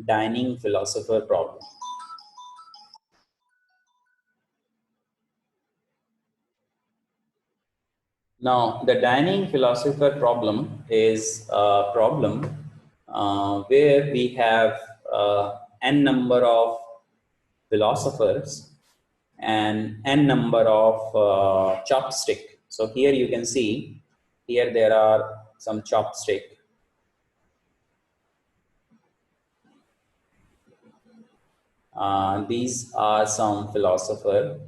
dining philosopher problem. Now, the dining philosopher problem is a problem where we have n number of philosophers and n number of chopstick. So here you can see, here there are some chopstick. These are some philosopher.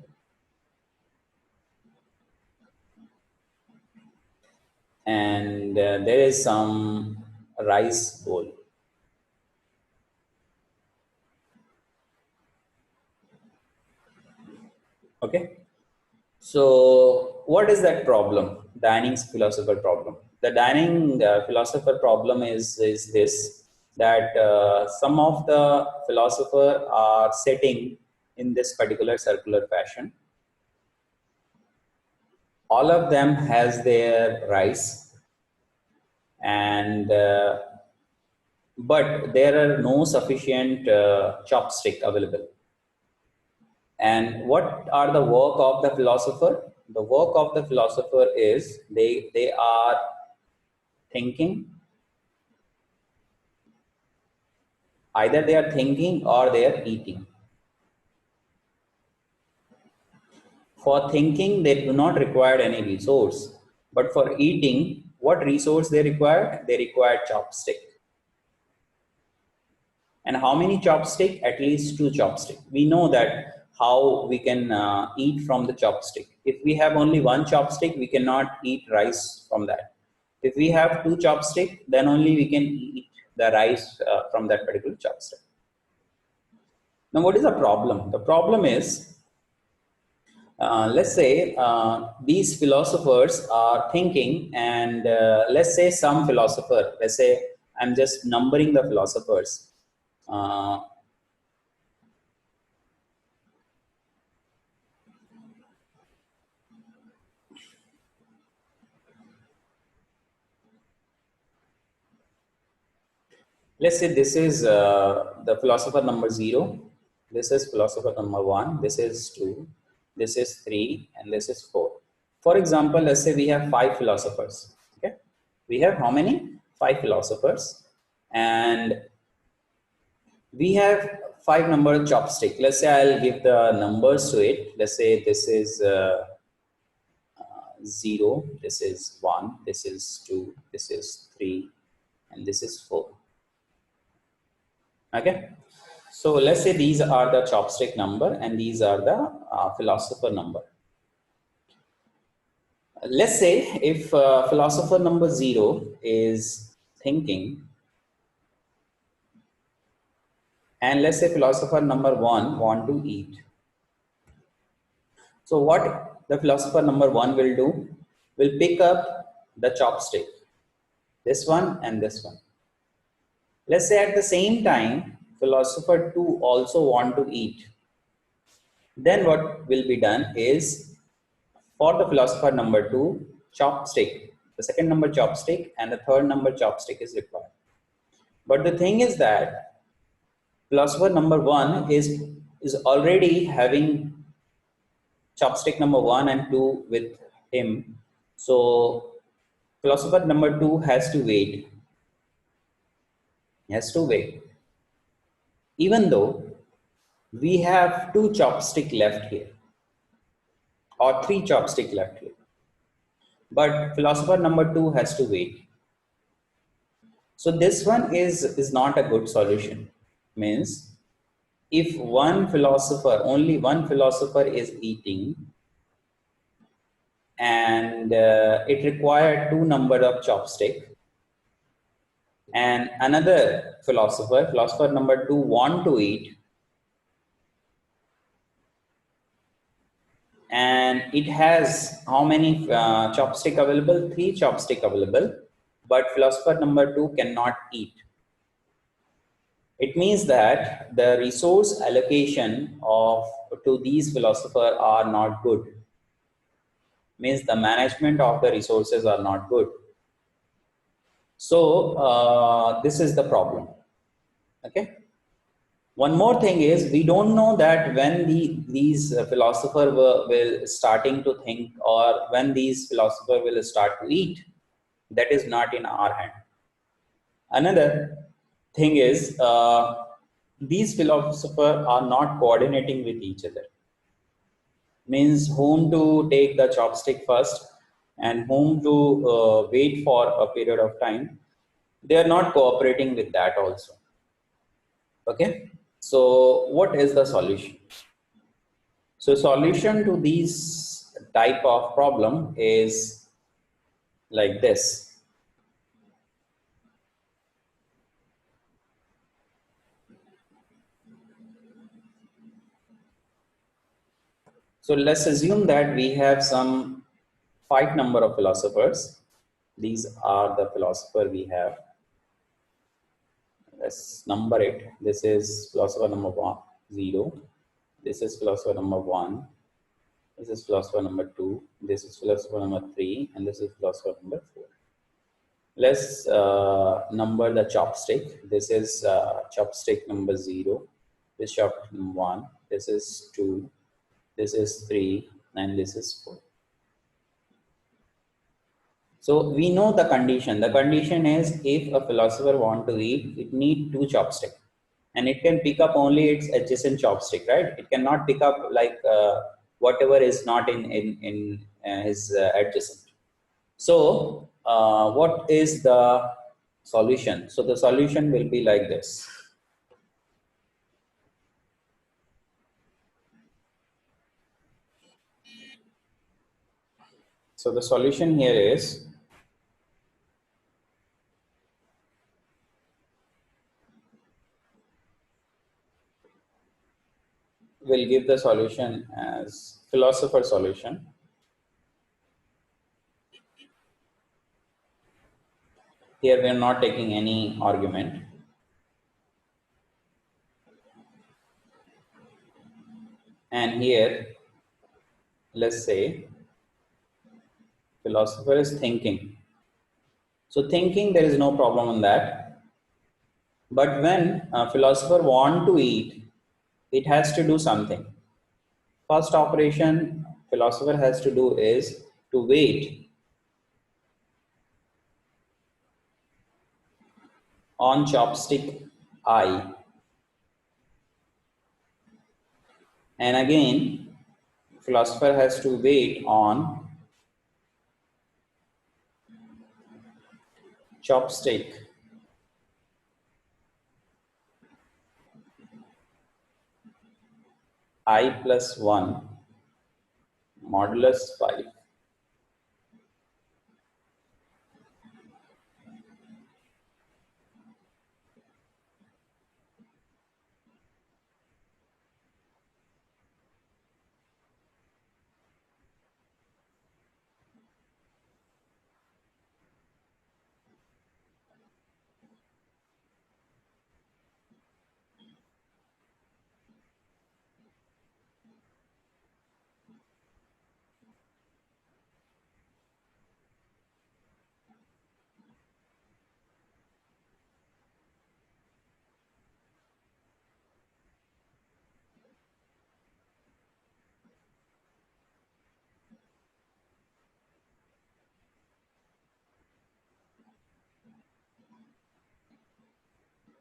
And there is some rice bowl. Okay. So what is that problem? Dining philosopher problem. The dining philosopher problem is this, that some of the philosopher are sitting in this particular circular fashion. All of them has their rice, and but there are no sufficient chopstick available. And what are the work of the philosopher? The work of the philosopher is they are thinking. Either they are thinking or they are eating. For thinking, they do not require any resource. But for eating, what resource they require? They require chopstick. And how many chopstick? At least 2 chopstick. We know that how we can eat from the chopstick. If we have only 1 chopstick, we cannot eat rice from that. If we have 2 chopstick, then only we can eat the rice from that particular chopstick. Now, what is the problem? The problem is, let's say these philosophers are thinking, and let's say some philosopher, let's say I'm just numbering the philosophers. Let's say this is the philosopher number 0. This is philosopher number 1. This is 2. This is 3. And this is 4. For example, let's say we have 5 philosophers. Okay, we have how many? 5 philosophers, and we have 5 number of chopstick. Let's say I'll give the numbers to it. Let's say this is 0. This is 1. This is 2. This is 3, and this is 4. Okay, so let's say these are the chopstick number and these are the philosopher number. Let's say if philosopher number 0 is thinking, and let's say philosopher number 1 want to eat. So what the philosopher number 1 will do, will pick up the chopstick, this one and this one. Let's say at the same time, philosopher 2 also want to eat. Then what will be done is, for the philosopher number 2, chopstick, the second number chopstick and the third number chopstick is required. But the thing is that philosopher number 1 is already having chopstick number 1 and 2 with him. So philosopher number 2 has to wait. Even though we have 2 chopstick left here, or 3 chopstick left here, but philosopher number 2 has to wait. So this one is not a good solution. Means if only one philosopher is eating, and it required 2 number of chopstick, and another philosopher number 2 want to eat, and it has how many chopstick available? 3 chopstick available, but philosopher number 2 cannot eat. It means that the resource allocation to these philosophers are not good. Means the management of the resources are not good. So this is the problem. Okay. One more thing is we don't know that when these philosophers will starting to think, or when these philosophers will start to eat. That is not in our hand. Another thing is these philosophers are not coordinating with each other. Means whom to take the chopstick first and whom to wait for a period of time. They are not cooperating with that also. Okay. So what is the solution? So solution to these type of problem is like this. So let's assume that we have some five number of philosophers. These are the philosopher we have. Let's number it. This is philosopher number 0. This is philosopher number 1. This is philosopher number 2. This is philosopher number 3. And this is philosopher number 4. Let's number the chopstick. This is chopstick number 0. This chopstick number 1. This is 2. This is 3. And this is 4. So we know the condition. The condition is if a philosopher want to eat, it need two chopstick, and it can pick up only its adjacent chopstick, right? It cannot pick up like whatever is not in his adjacent. So what is the solution? So the solution will be like this. So the solution here is we'll give the solution as philosopher solution. Here we are not taking any argument. And here, let's say, philosopher is thinking. So thinking, there is no problem on that. But when a philosopher want to eat, it has to do something. First operation philosopher has to do is to wait on chopstick I, and again philosopher has to wait on chopstick I plus 1 modulus 5.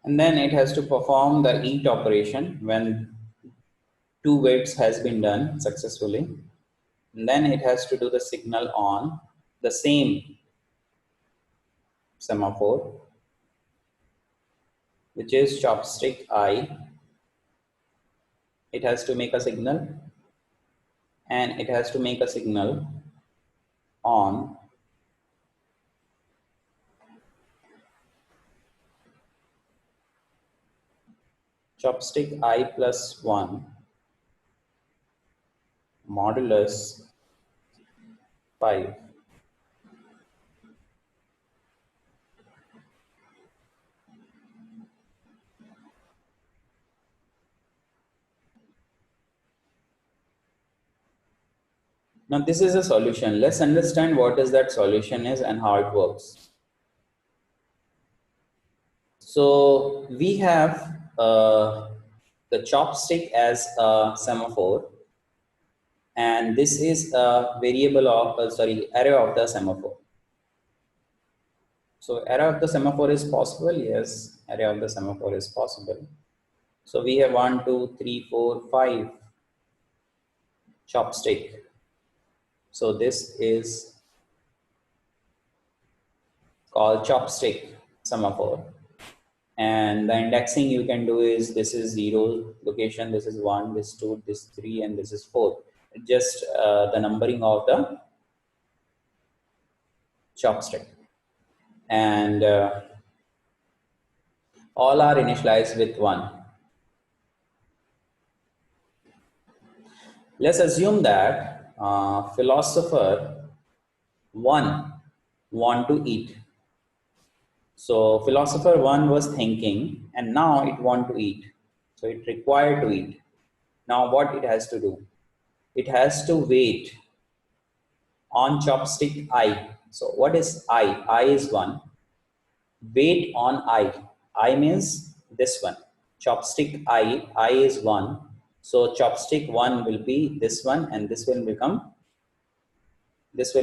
And then it has to perform the eat operation when two waits has been done successfully. And then it has to do the signal on the same semaphore, which is chopstick I. It has to make a signal, and it has to make a signal on chopstick I plus 1 modulus 5. Now this is a solution. Let's understand what is that solution is and how it works. So we have the chopstick as a semaphore, and this is a variable of sorry, array of the semaphore. So array of the semaphore is possible. Yes, array of the semaphore is possible. So we have 1, 2, 3, 4, 5 chopstick. So this is called chopstick semaphore. And the indexing you can do is, this is 0 location, this is 1, this 2, this 3, and this is 4. Just the numbering of the chopstick. And all are initialized with 1. Let's assume that philosopher 1 want to eat. So philosopher 1 was thinking, and now it want to eat. So it required to eat. Now what it has to do? It has to wait on chopstick I. So what is I? I is 1. Wait on I. I means this one. Chopstick I is 1. So chopstick 1 will be this one, and this will become, this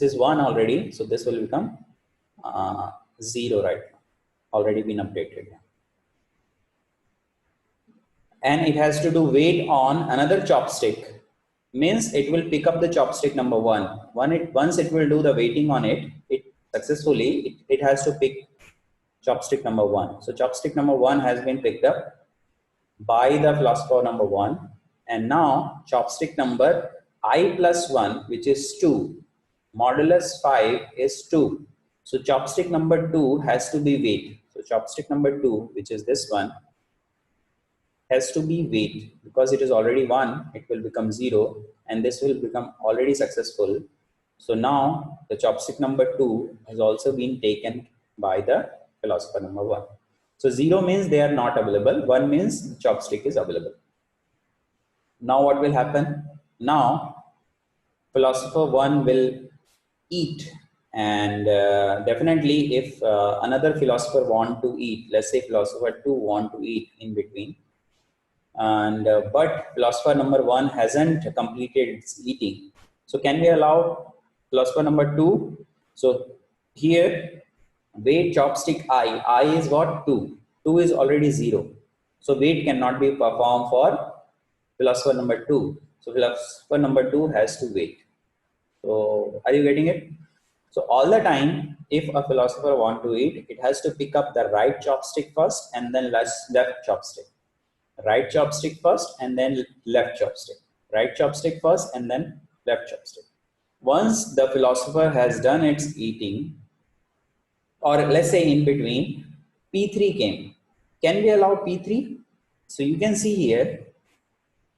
is 1 already. So this will become 0 right now. Already been updated. And it has to do wait on another chopstick, means it will pick up the chopstick number 1. Once it will do the waiting on it, successfully, it has to pick chopstick number 1. So chopstick number 1 has been picked up by the philosopher number 1, and now chopstick number I plus 1, which is 2, modulus 5 is 2. So chopstick number 2 has to be wait. So chopstick number 2, which is this one, has to be wait, because it is already 1, it will become 0, and this will become already successful. So now the chopstick number 2 has also been taken by the philosopher number 1. So 0 means they are not available, 1 means the chopstick is available. Now what will happen? Now philosopher 1 will eat, and definitely if another philosopher want to eat, let's say philosopher 2 want to eat in between, and but philosopher number 1 hasn't completed its eating. So can we allow philosopher number 2? So here wait chopstick I is what? 2. 2 is already 0. So wait cannot be performed for philosopher number 2. So philosopher number 2 has to wait. So are you getting it? So all the time, if a philosopher want to eat, it has to pick up the right chopstick first, and then left chopstick. Right chopstick first, and then left chopstick. Right chopstick first, and then left chopstick. Once the philosopher has done its eating, or let's say in between, P3 came. Can we allow P3? So you can see here,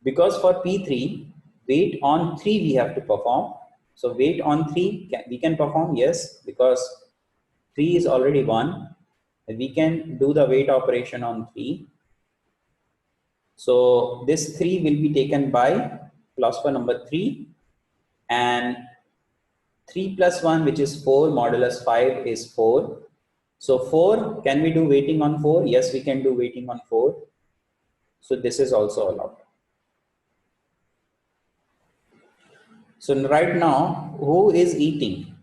because for P3, wait on 3 we have to perform. So wait on 3, we can perform, yes, because 3 is already 1. We can do the wait operation on 3. So this 3 will be taken by philosopher number 3, and 3 plus 1, which is 4, modulus 5 is 4. So 4, can we do waiting on 4? Yes, we can do waiting on 4. So this is also allowed. So right now, who is eating?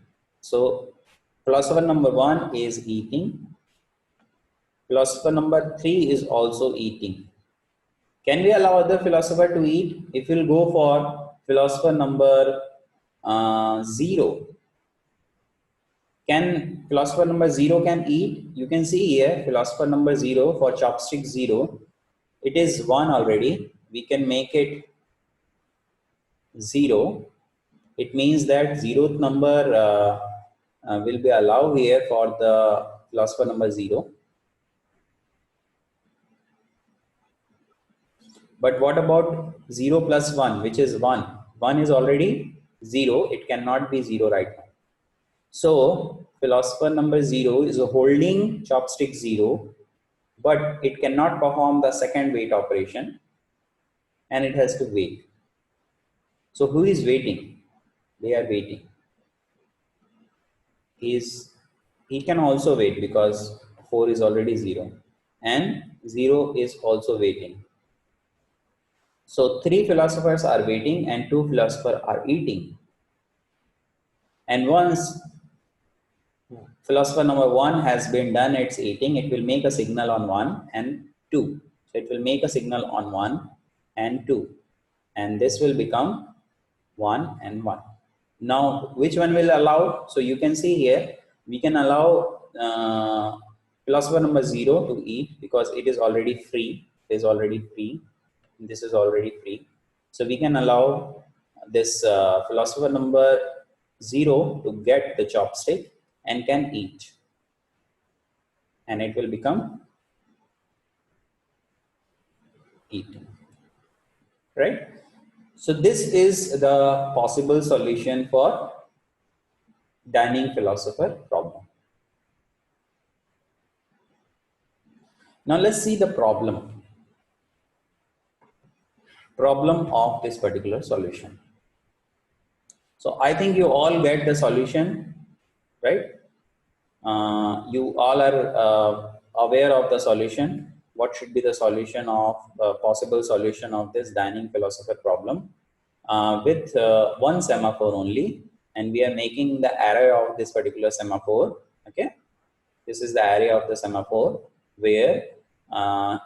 So philosopher number 1 is eating. Philosopher number 3 is also eating. Can we allow other philosopher to eat? If we'll go for philosopher number 0, can philosopher number 0 can eat? You can see here philosopher number 0 for chopstick 0. It is 1 already. We can make it 0. It means that 0th number will be allowed here for the philosopher number 0. But what about 0 plus 1, which is 1? 1 is already 0. It cannot be 0 right now. So philosopher number 0 is holding chopstick 0, but it cannot perform the second wait operation, and it has to wait. So who is waiting? They are waiting. He can also wait, because 4 is already 0, and 0 is also waiting. So 3 philosophers are waiting and 2 philosophers are eating. And once philosopher number 1 has been done its eating, it will make a signal on 1 and 2. So it will make a signal on 1 and 2. And this will become 1 and 1. Now, which one will allow? So you can see here, we can allow philosopher number 0 to eat because it is already free. It is already free. This is already free. So we can allow this philosopher number 0 to get the chopstick and can eat. And it will become eating. Right? So this is the possible solution for dining philosopher problem. Now let's see the problem of this particular solution. So I think you all get the solution, right? You all are aware of the solution. What should be the solution of possible solution of this dining philosopher problem with one semaphore only, and we are making the array of this particular semaphore. Okay, this is the area of the semaphore where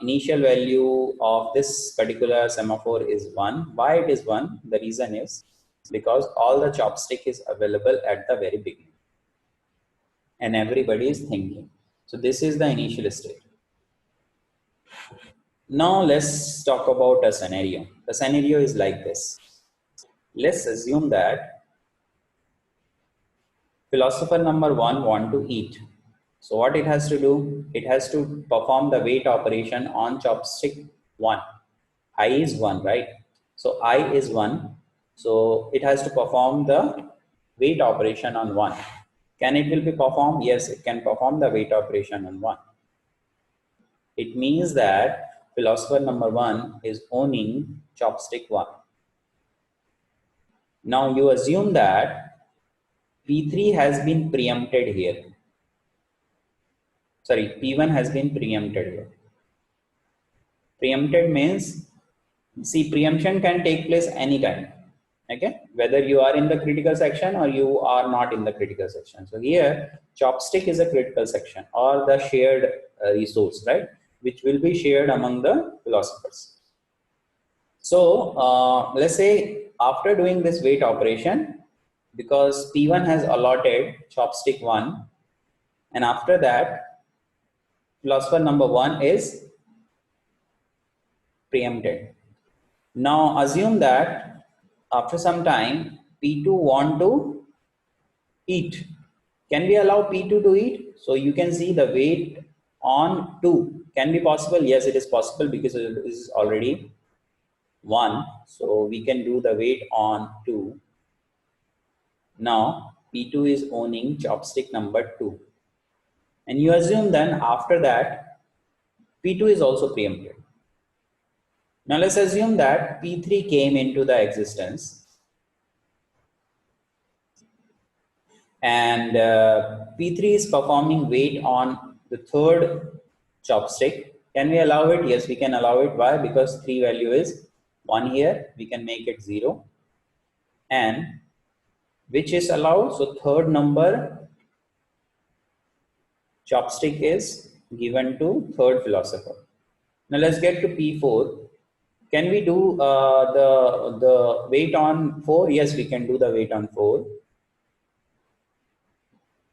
initial value of this particular semaphore is 1. Why it is 1? The reason is because all the chopstick is available at the very beginning and everybody is thinking. So this is the initial state. Now let's talk about a scenario. The scenario is like this. Let's assume that philosopher number 1 want to eat. So what it has to do? It has to perform the wait operation on chopstick 1. I is 1, right? So I is 1. So it has to perform the wait operation on 1. Can it will be performed? Yes, it can perform the wait operation on 1. It means that philosopher number 1 is owning chopstick 1. Now you assume that P3 has been preempted here. Sorry, P1 has been preempted here. Preempted means, see, preemption can take place anytime. Okay, whether you are in the critical section or you are not in the critical section. So here, chopstick is a critical section or the shared resource, right? Which will be shared among the philosophers. So let's say after doing this wait operation, because P1 has allotted chopstick 1, and after that, philosopher number 1 is preempted. Now assume that after some time, P2 want to eat. Can we allow P2 to eat? So you can see the wait on 2. Can be possible? Yes, it is possible because it is already 1. So we can do the wait on 2. Now P2 is owning chopstick number 2. And you assume then after that, P2 is also preempted. Now let's assume that P3 came into the existence and P3 is performing wait on the third chopstick. Can we allow it? Yes, we can allow it. Why? Because 3 value is 1 here. We can make it 0. And which is allowed? So third number chopstick is given to third philosopher. Now let's get to P4. Can we do the wait on 4? Yes, we can do the wait on 4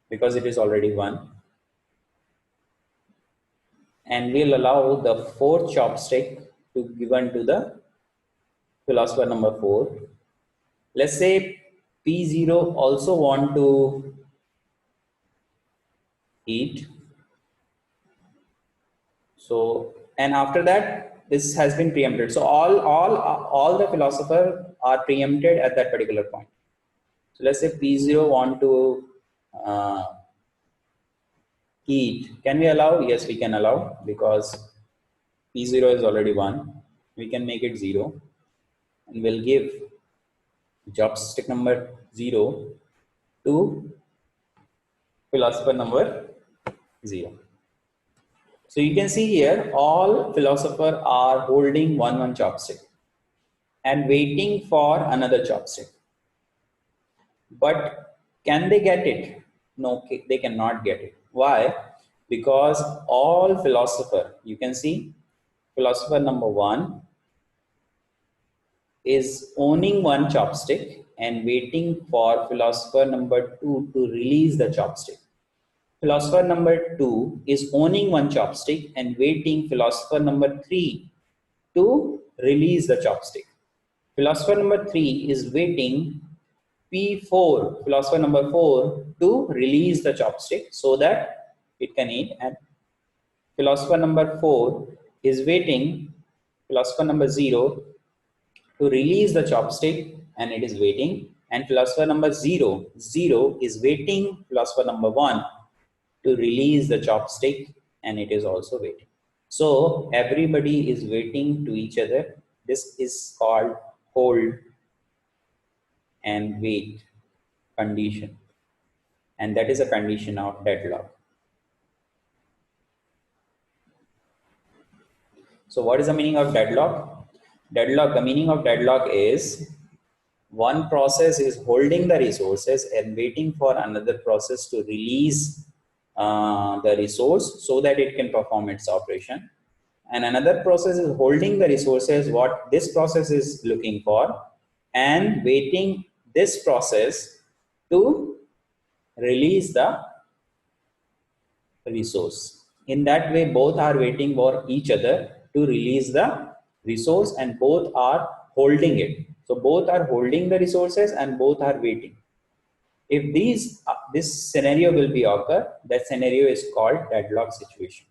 because it is already 1. And we'll allow the fourth chopstick to given to the philosopher number 4. Let's say P0 also want to eat. So, and after that, this has been preempted. So all the philosophers are preempted at that particular point. So let's say P0 want to eat. Can we allow? Yes, we can allow because P0 is already 1. We can make it 0 and we'll give chopstick number 0 to philosopher number 0. So you can see here, all philosophers are holding one chopstick and waiting for another chopstick. But can they get it? No, they cannot get it. Why? Because all philosopher, you can see, philosopher number one is owning one chopstick and waiting for philosopher number two to release the chopstick. Philosopher number two is owning one chopstick and waiting philosopher number three to release the chopstick. Philosopher number three is waiting P4, philosopher number 4, to release the chopstick so that it can eat. And philosopher number 4 is waiting philosopher number 0 to release the chopstick and it is waiting. And philosopher number 0 is waiting philosopher number 1 to release the chopstick and it is also waiting. So everybody is waiting to each other. This is called hold and wait condition, and that is a condition of deadlock. So what is the meaning of deadlock? Deadlock, the meaning of deadlock is one process is holding the resources and waiting for another process to release the resource so that it can perform its operation, and another process is holding the resources what this process is looking for and waiting this process to release the resource. In that way, both are waiting for each other to release the resource and both are holding it. So both are holding the resources and both are waiting. If this scenario will be occur, that scenario is called deadlock situation.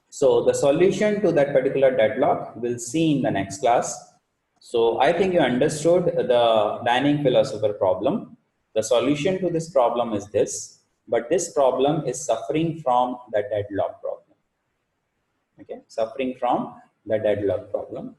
So the solution to that particular deadlock we'll see in the next class. So I think you understood the dining philosopher problem. The solution to this problem is this, but this problem is suffering from the deadlock problem. Okay, suffering from the deadlock problem.